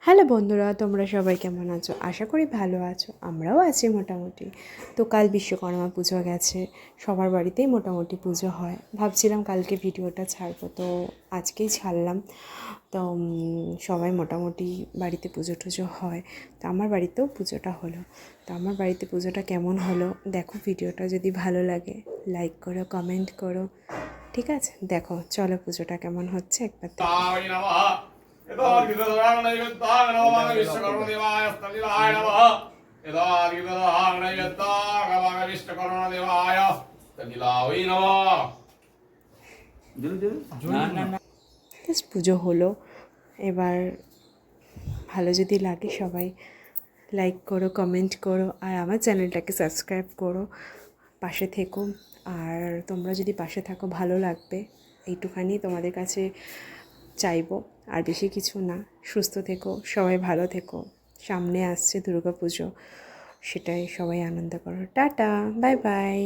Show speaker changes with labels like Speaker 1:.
Speaker 1: Hello বন্ধুরা, তোমরা সবাই কেমন আছো? আশা করি ভালো আছো। আমরাও আছি মোটামুটি। তো কাল বিশ্বকর্মা পুজো গেছে, সবার বাড়িতেই মোটামুটি পুজো হয়। ভাবছিলাম কালকে ভিডিওটা ছাড়বো, তো আজকেই ছাড়লাম। তো সবাই মোটামুটি বাড়িতে পুজো টুজো হয়। তো আমার বাড়িতেও পুজোটা হলো। তো আমার বাড়িতে পুজোটা কেমন হলো দেখো। ভিডিওটা যদি ভালো লাগে লাইক করো, কমেন্ট করো, ঠিক আছে? দেখো চলো পুজোটা কেমন হচ্ছে একবার দেখো। জাস্ট পুজো হলো। এবার ভালো যদি লাগে সবাই লাইক করো, কমেন্ট করো, আর আমার চ্যানেলটাকে সাবস্ক্রাইব করো, পাশে থেকো। আর তোমরা যদি পাশে থাকো ভালো লাগবে, এইটুখানি তোমাদের কাছে চাইবো, আর বেশি কিছু না। সুস্থ থেকো, সবাই ভালো থেকো। সামনে আসছে দুর্গা পুজো, সেটাই সবাই আনন্দ করো। Tata, bye bye.